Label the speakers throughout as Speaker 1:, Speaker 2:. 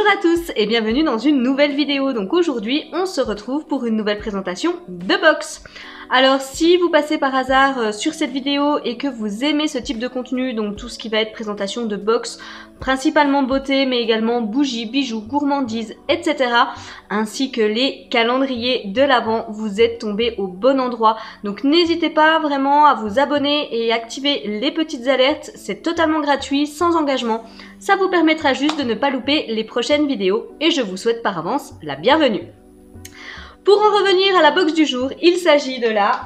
Speaker 1: à tous et bienvenue dans une nouvelle vidéo. Donc aujourd'hui, on se retrouve pour une nouvelle présentation de box. Alors si vous passez par hasard sur cette vidéo et que vous aimez ce type de contenu, donc tout ce qui va être présentation de box, principalement beauté, mais également bougies, bijoux, gourmandises, etc., ainsi que les calendriers de l'Avent, vous êtes tombé au bon endroit. Donc n'hésitez pas vraiment à vous abonner et activer les petites alertes, c'est totalement gratuit, sans engagement. Ça vous permettra juste de ne pas louper les prochaines vidéos et je vous souhaite par avance la bienvenue. Pour en revenir à la box du jour, il s'agit de la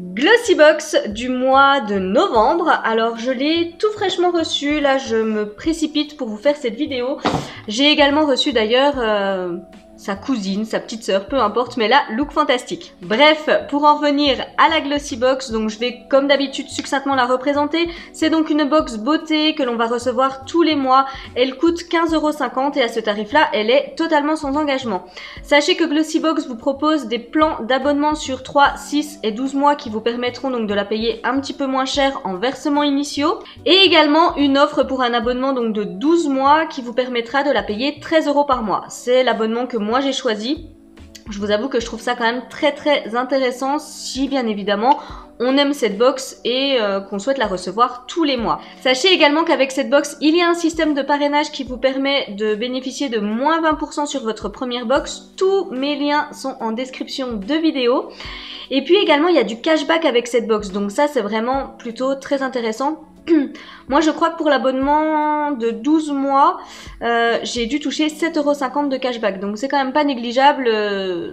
Speaker 1: Glossy Box du mois de novembre. Alors je l'ai tout fraîchement reçu, là je me précipite pour vous faire cette vidéo. J'ai également reçu d'ailleurs sa cousine, sa petite sœur, peu importe, mais là, look fantastique. Bref, pour en revenir à la Glossy Box, donc je vais comme d'habitude succinctement la représenter. C'est donc une box beauté que l'on va recevoir tous les mois. Elle coûte 15,50 € et à ce tarif-là, elle est totalement sans engagement. Sachez que Glossy Box vous propose des plans d'abonnement sur 3, 6 et 12 mois qui vous permettront donc de la payer un petit peu moins cher en versements initiaux. Et également une offre pour un abonnement donc de 12 mois qui vous permettra de la payer 13 € par mois. C'est l'abonnement que moi j'ai choisi. Je vous avoue que je trouve ça quand même très intéressant si bien évidemment on aime cette box et qu'on souhaite la recevoir tous les mois. Sachez également qu'avec cette box, il y a un système de parrainage qui vous permet de bénéficier de moins 20% sur votre première box. Tous mes liens sont en description de vidéo. Et puis également, il y a du cashback avec cette box. Donc ça, c'est vraiment plutôt très intéressant. Moi, je crois que pour l'abonnement de 12 mois, j'ai dû toucher 7,50 € de cashback. Donc c'est quand même pas négligeable,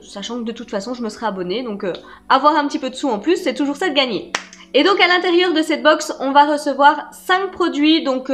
Speaker 1: sachant que de toute façon, je me serai abonnée. Donc avoir un petit peu de sous en plus, c'est toujours ça de gagner. Et donc à l'intérieur de cette box, on va recevoir 5 produits. Donc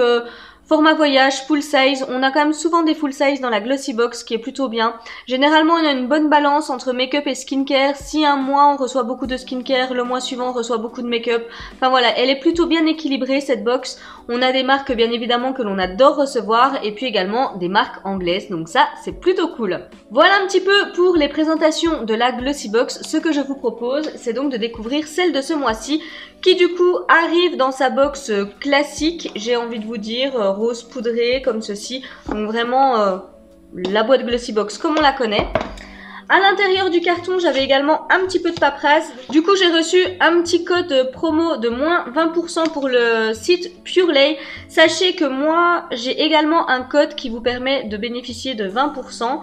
Speaker 1: format voyage, full size, on a quand même souvent des full size dans la Glossy Box, ce qui est plutôt bien. Généralement, on a une bonne balance entre make-up et skincare. Si un mois, on reçoit beaucoup de skincare, le mois suivant, on reçoit beaucoup de make-up. Enfin voilà, elle est plutôt bien équilibrée, cette box. On a des marques, bien évidemment, que l'on adore recevoir, et puis également des marques anglaises, donc ça, c'est plutôt cool. Voilà un petit peu pour les présentations de la Glossy Box. Ce que je vous propose, c'est donc de découvrir celle de ce mois-ci, qui du coup arrive dans sa box classique, j'ai envie de vous dire, rose poudré comme ceci. Donc vraiment la boîte Glossy Box comme on la connaît. À l'intérieur du carton, j'avais également un petit peu de paperasse. Du coup, j'ai reçu un petit code promo de moins 20% pour le site Purelay. Sachez que moi, j'ai également un code qui vous permet de bénéficier de 20%.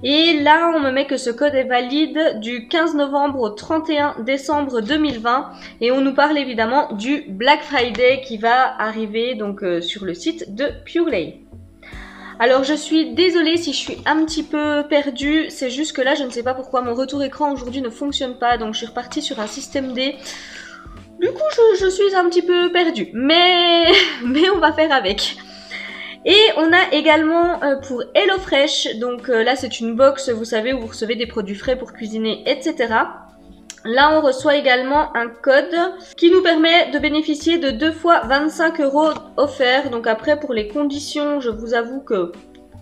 Speaker 1: Et là, on me met que ce code est valide du 15 novembre au 31 décembre 2020. Et on nous parle évidemment du Black Friday qui va arriver donc sur le site de Purelay. Alors je suis désolée si je suis un petit peu perdue, c'est juste que là je ne sais pas pourquoi mon retour écran aujourd'hui ne fonctionne pas, donc je suis repartie sur un système D. Du coup je suis un petit peu perdue, mais on va faire avec. Et on a également pour HelloFresh, donc là c'est une box, vous savez, où vous recevez des produits frais pour cuisiner, etc. Là, on reçoit également un code qui nous permet de bénéficier de 2 fois 25 € offerts. Donc après, pour les conditions, je vous avoue que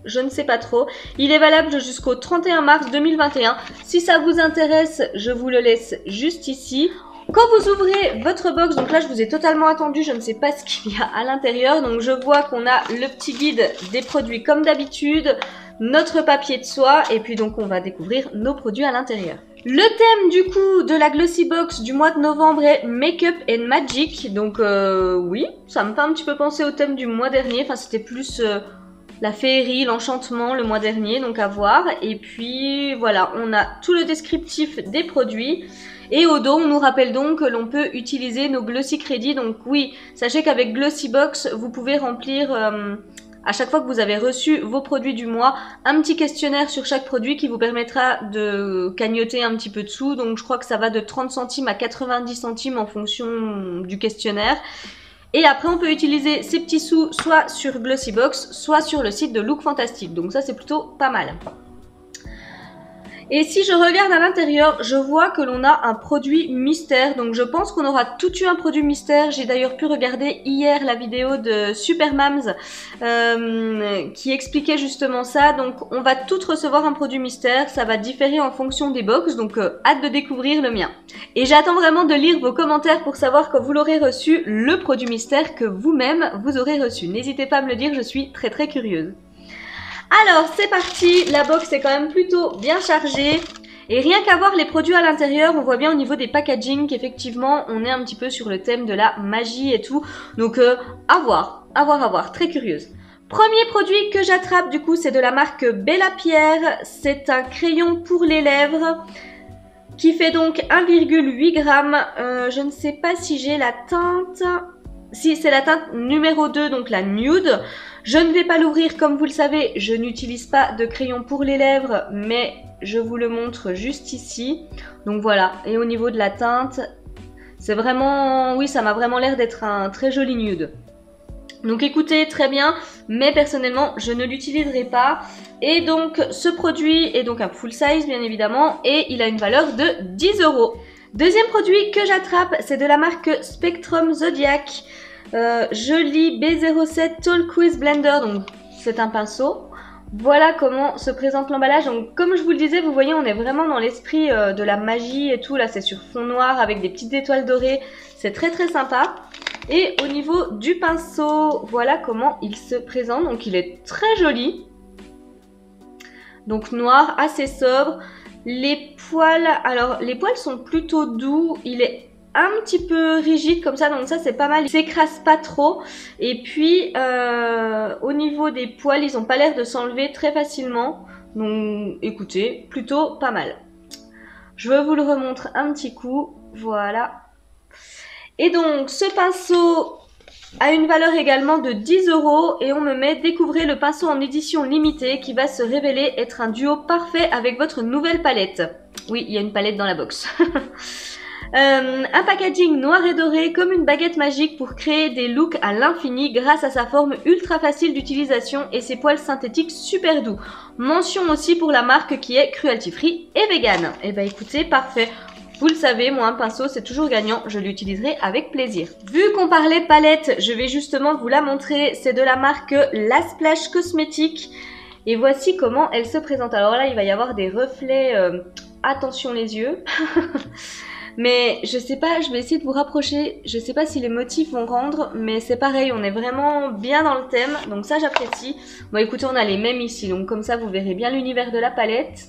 Speaker 1: je ne sais pas trop. Il est valable jusqu'au 31 mars 2021. Si ça vous intéresse, je vous le laisse juste ici. Quand vous ouvrez votre box, donc là je vous ai totalement attendu, je ne sais pas ce qu'il y a à l'intérieur. Donc je vois qu'on a le petit guide des produits comme d'habitude, notre papier de soie et puis donc on va découvrir nos produits à l'intérieur. Le thème du coup de la Glossy Box du mois de novembre est Make-up and Magic. Donc oui, ça me fait un petit peu penser au thème du mois dernier. Enfin c'était plus la féerie, l'enchantement le mois dernier, donc à voir. Et puis voilà, on a tout le descriptif des produits. Et au dos, on nous rappelle donc que l'on peut utiliser nos Glossy Crédits. Donc oui, sachez qu'avec Glossy Box, vous pouvez remplir à chaque fois que vous avez reçu vos produits du mois, un petit questionnaire sur chaque produit qui vous permettra de cagnotter un petit peu de sous. Donc je crois que ça va de 30 centimes à 90 centimes en fonction du questionnaire. Et après, on peut utiliser ces petits sous soit sur Glossy Box, soit sur le site de Look Fantastique. Donc ça, c'est plutôt pas mal. Et si je regarde à l'intérieur, je vois que l'on a un produit mystère. Donc je pense qu'on aura tout eu un produit mystère. J'ai d'ailleurs pu regarder hier la vidéo de Supermams qui expliquait justement ça. Donc on va toutes recevoir un produit mystère. Ça va différer en fonction des box. Donc hâte de découvrir le mien. Et j'attends vraiment de lire vos commentaires pour savoir quand vous l'aurez reçu, le produit mystère que vous-même vous aurez reçu. N'hésitez pas à me le dire, je suis très curieuse. Alors c'est parti, la box est quand même plutôt bien chargée. Et rien qu'à voir les produits à l'intérieur, on voit bien au niveau des packaging qu'effectivement on est un petit peu sur le thème de la magie et tout. Donc à voir, très curieuse. Premier produit que j'attrape du coup c'est de la marque Bella Pierre. C'est un crayon pour les lèvres qui fait donc 1,8 g. Je ne sais pas si j'ai la teinte... Si, c'est la teinte numéro 2, donc la nude. Je ne vais pas l'ouvrir, comme vous le savez, je n'utilise pas de crayon pour les lèvres, mais je vous le montre juste ici. Donc voilà, et au niveau de la teinte, c'est vraiment... Oui, ça m'a vraiment l'air d'être un très joli nude. Donc écoutez, très bien, mais personnellement, je ne l'utiliserai pas. Et donc, ce produit est donc un full size, bien évidemment, et il a une valeur de 10 €. Deuxième produit que j'attrape, c'est de la marque Spectrum Zodiac. Joli B07 Tall Quiz Blender, donc c'est un pinceau. Voilà comment se présente l'emballage. Donc comme je vous le disais, vous voyez, on est vraiment dans l'esprit de la magie et tout. Là, c'est sur fond noir avec des petites étoiles dorées. C'est très très sympa. Et au niveau du pinceau, voilà comment il se présente. Donc il est très joli. Donc noir, assez sobre. Les poils, alors les poils sont plutôt doux, il est un petit peu rigide comme ça, donc ça c'est pas mal, il s'écrase pas trop. Et puis au niveau des poils, ils ont pas l'air de s'enlever très facilement, donc écoutez, plutôt pas mal. Je vous le remontre un petit coup, voilà. Et donc ce pinceau a une valeur également de 10 € et on me met découvrez le pinceau en édition limitée qui va se révéler être un duo parfait avec votre nouvelle palette. Oui, il y a une palette dans la box. Un packaging noir et doré comme une baguette magique pour créer des looks à l'infini grâce à sa forme ultra facile d'utilisation et ses poils synthétiques super doux. Mention aussi pour la marque qui est cruelty free et vegan. Et bah écoutez, parfait. Vous le savez, moi un pinceau c'est toujours gagnant, je l'utiliserai avec plaisir. Vu qu'on parlait palette, je vais justement vous la montrer. C'est de la marque La Splash Cosmétique. Et voici comment elle se présente. Alors là, il va y avoir des reflets, attention les yeux. Mais je sais pas, je vais essayer de vous rapprocher. Je sais pas si les motifs vont rendre, mais c'est pareil, on est vraiment bien dans le thème. Donc ça j'apprécie. Bon écoutez, on a les mêmes ici, donc comme ça vous verrez bien l'univers de la palette.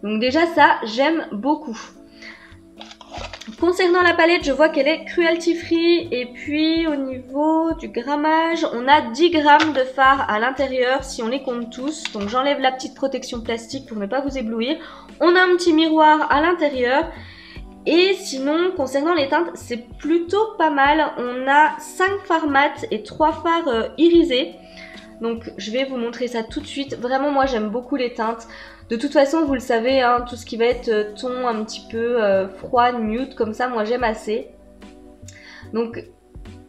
Speaker 1: Donc déjà ça, j'aime beaucoup. Concernant la palette, je vois qu'elle est cruelty free et puis au niveau du grammage, on a 10 grammes de fard à l'intérieur si on les compte tous. Donc j'enlève la petite protection plastique pour ne pas vous éblouir. On a un petit miroir à l'intérieur et sinon concernant les teintes, c'est plutôt pas mal. On a 5 fards mat et 3 fards irisés. Donc je vais vous montrer ça tout de suite. Vraiment moi j'aime beaucoup les teintes. De toute façon vous le savez, hein, tout ce qui va être ton un petit peu froid, nude comme ça, moi j'aime assez. Donc,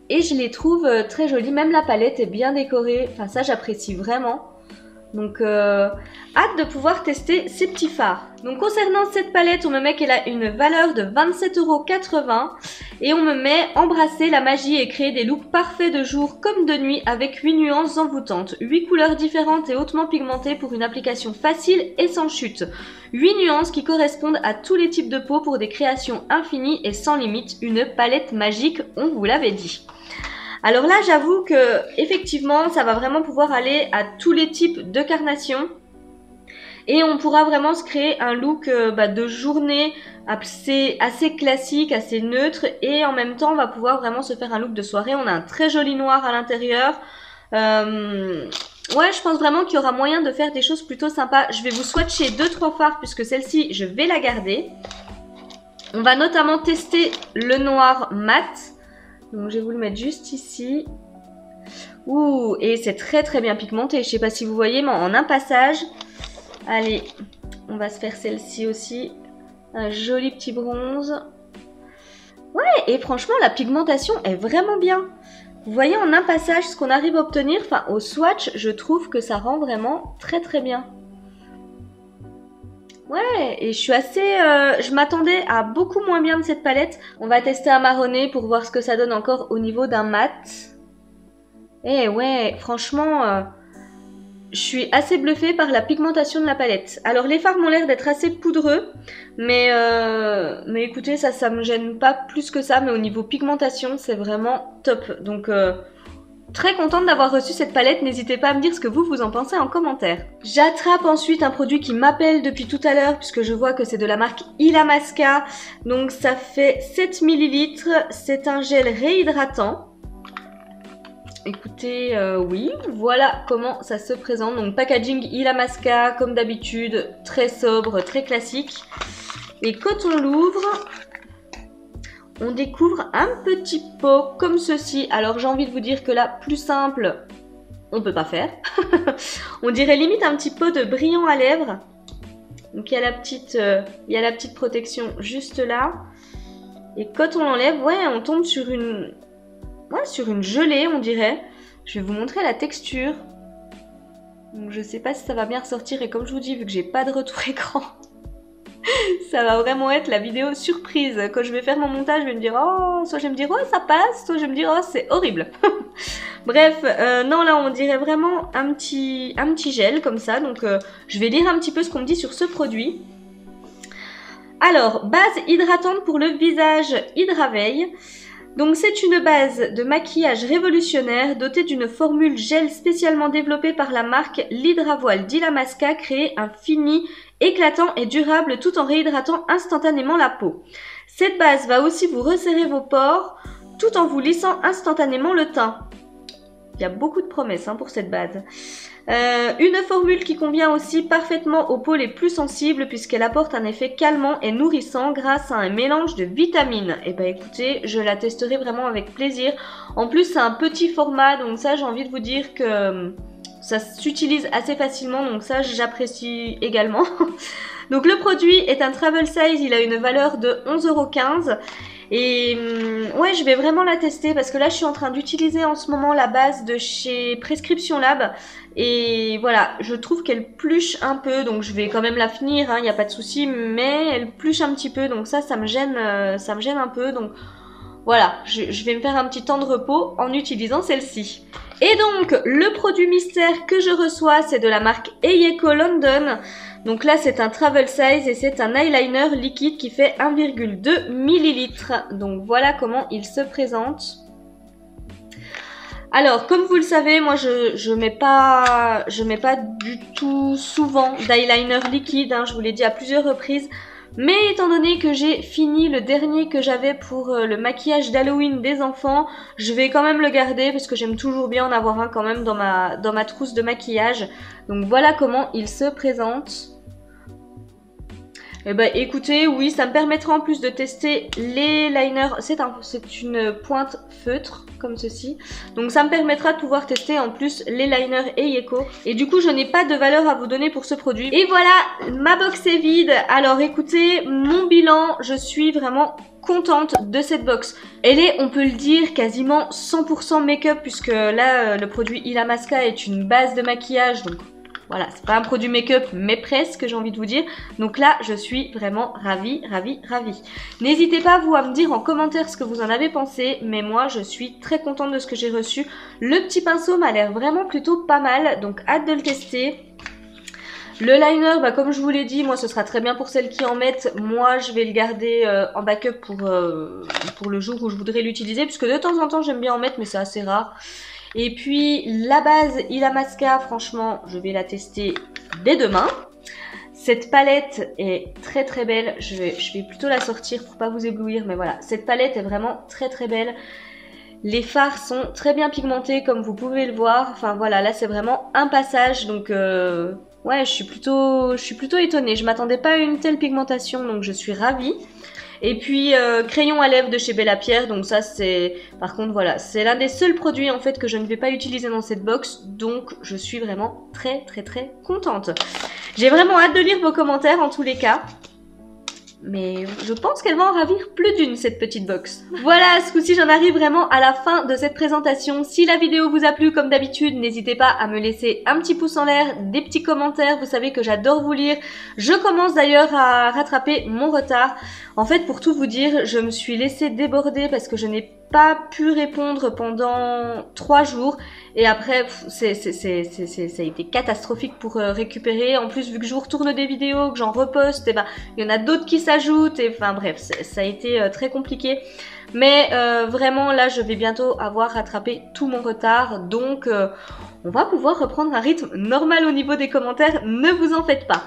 Speaker 1: et je les trouve très jolies, même la palette est bien décorée, enfin ça j'apprécie vraiment. Donc hâte de pouvoir tester ces petits fards. Donc concernant cette palette, on me met qu'elle a une valeur de 27,80 € et on me met embrasser la magie et créer des looks parfaits de jour comme de nuit avec 8 nuances envoûtantes, 8 couleurs différentes et hautement pigmentées pour une application facile et sans chute. 8 nuances qui correspondent à tous les types de peau pour des créations infinies et sans limite, une palette magique, on vous l'avait dit. Alors là, j'avoue que effectivement, ça va vraiment pouvoir aller à tous les types de carnations. Et on pourra vraiment se créer un look de journée assez classique, assez neutre. Et en même temps, on va pouvoir vraiment se faire un look de soirée. On a un très joli noir à l'intérieur. Ouais, je pense vraiment qu'il y aura moyen de faire des choses plutôt sympas. Je vais vous swatcher 2-3 fards puisque celle-ci, je vais la garder. On va notamment tester le noir mat. Donc je vais vous le mettre juste ici. Ouh, et c'est très très bien pigmenté. Je sais pas si vous voyez, mais en un passage. Allez, on va se faire celle-ci aussi. Un joli petit bronze. Ouais, et franchement, la pigmentation est vraiment bien. Vous voyez en un passage ce qu'on arrive à obtenir. Enfin, au swatch, je trouve que ça rend vraiment très très bien. Ouais, et je suis assez... je m'attendais à beaucoup moins bien de cette palette. On va tester un marronné pour voir ce que ça donne encore au niveau d'un mat. Eh ouais, franchement, je suis assez bluffée par la pigmentation de la palette. Alors les fards m'ont l'air d'être assez poudreux, mais écoutez, ça me gêne pas plus que ça. Mais au niveau pigmentation, c'est vraiment top. Donc très contente d'avoir reçu cette palette, n'hésitez pas à me dire ce que vous en pensez en commentaire. J'attrape ensuite un produit qui m'appelle depuis tout à l'heure puisque je vois que c'est de la marque Illamasqua. Donc ça fait 7 ml, c'est un gel réhydratant. Écoutez, oui, voilà comment ça se présente. Donc packaging Illamasqua comme d'habitude, très sobre, très classique. Et quand on l'ouvre, on découvre un petit pot comme ceci. Alors j'ai envie de vous dire que là, plus simple, on peut pas faire. On dirait limite un petit pot de brillant à lèvres. Donc il y a la petite protection juste là. Et quand on l'enlève, ouais, on tombe sur une gelée, on dirait. Je vais vous montrer la texture. Donc je sais pas si ça va bien ressortir. Et comme je vous dis, vu que j'ai pas de retour écran, ça va vraiment être la vidéo surprise. Quand je vais faire mon montage, je vais me dire oh, soit je vais me dire oh ça passe, soit je vais me dire oh c'est horrible. Bref, non là on dirait vraiment un petit gel comme ça. Donc je vais lire un petit peu ce qu'on me dit sur ce produit. Alors, base hydratante pour le visage Hydraveil. Donc c'est une base de maquillage révolutionnaire dotée d'une formule gel spécialement développée par la marque l'Hydra-Voile d'Illamasqua, créée un fini éclatant et durable tout en réhydratant instantanément la peau. Cette base va aussi vous resserrer vos pores tout en vous lissant instantanément le teint. Il y a beaucoup de promesses pour cette base. Une formule qui convient aussi parfaitement aux peaux les plus sensibles puisqu'elle apporte un effet calmant et nourrissant grâce à un mélange de vitamines. Et bah écoutez, je la testerai vraiment avec plaisir. En plus c'est un petit format, donc ça j'ai envie de vous dire que ça s'utilise assez facilement, donc ça j'apprécie également. Donc le produit est un travel size, il a une valeur de 11,15 €. Et ouais, je vais vraiment la tester parce que là je suis en train d'utiliser en ce moment la base de chez Prescription Lab. Et voilà, je trouve qu'elle pluche un peu, donc je vais quand même la finir, il n'y a pas de souci, mais elle pluche un petit peu, donc ça me gêne un peu. Donc voilà, je vais me faire un petit temps de repos en utilisant celle-ci. Et donc, le produit mystère que je reçois, c'est de la marque Eyeko London. Donc là, c'est un travel size et c'est un eyeliner liquide qui fait 1,2 ml. Donc voilà comment il se présente. Alors, comme vous le savez, moi je mets pas du tout souvent d'eyeliner liquide, je vous l'ai dit à plusieurs reprises. Mais étant donné que j'ai fini le dernier que j'avais pour le maquillage d'Halloween des enfants, je vais quand même le garder parce que j'aime toujours bien en avoir un quand même dans ma trousse de maquillage. Donc voilà comment il se présente. Eh ben écoutez, oui, ça me permettra en plus de tester les liners. C'est une pointe feutre comme ceci. Donc ça me permettra de pouvoir tester en plus les liners Eyeko. Et du coup, je n'ai pas de valeur à vous donner pour ce produit. Et voilà, ma box est vide. Alors écoutez, mon bilan, je suis vraiment contente de cette box. Elle est, on peut le dire, quasiment 100% make-up puisque là, le produit Illamasqua est une base de maquillage. Donc voilà, c'est pas un produit make-up, mais presque, j'ai envie de vous dire. Donc là, je suis vraiment ravie. N'hésitez pas, vous, à me dire en commentaire ce que vous en avez pensé. Mais moi, je suis très contente de ce que j'ai reçu. Le petit pinceau m'a l'air vraiment plutôt pas mal. Donc, hâte de le tester. Le liner, comme je vous l'ai dit, moi, ce sera très bien pour celles qui en mettent. Moi, je vais le garder en backup pour le jour où je voudrais l'utiliser. Puisque de temps en temps, j'aime bien en mettre, mais c'est assez rare. Et puis la base Illamasqua, franchement, je vais la tester dès demain. Cette palette est très très belle. Je vais plutôt la sortir pour pas vous éblouir, mais voilà. Cette palette est vraiment très très belle. Les fards sont très bien pigmentés comme vous pouvez le voir. Enfin voilà, là c'est vraiment un passage. Donc ouais, je suis plutôt étonnée. Je m'attendais pas à une telle pigmentation, donc je suis ravie. Et puis crayon à lèvres de chez Bella Pierre, donc ça c'est, par contre voilà, c'est l'un des seuls produits en fait que je ne vais pas utiliser dans cette box, donc je suis vraiment très contente. J'ai vraiment hâte de lire vos commentaires en tous les cas. Mais je pense qu'elle va en ravir plus d'une, cette petite box. Voilà, ce coup-ci j'en arrive vraiment à la fin de cette présentation. Si la vidéo vous a plu, comme d'habitude, n'hésitez pas à me laisser un petit pouce en l'air, des petits commentaires, vous savez que j'adore vous lire. Je commence d'ailleurs à rattraper mon retard. En fait, pour tout vous dire, je me suis laissée déborder parce que je n'ai pas pu répondre pendant 3 jours et après ça a été catastrophique pour récupérer. En plus vu que je vous retourne des vidéos, que j'en reposte, et ben il y en a d'autres qui s'ajoutent et enfin bref ça a été très compliqué. Mais vraiment là je vais bientôt avoir rattrapé tout mon retard, donc on va pouvoir reprendre un rythme normal au niveau des commentaires, ne vous en faites pas.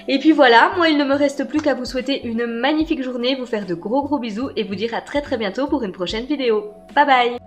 Speaker 1: Et puis voilà, moi il ne me reste plus qu'à vous souhaiter une magnifique journée, vous faire de gros bisous et vous dire à très bientôt pour une prochaine vidéo. Bye bye!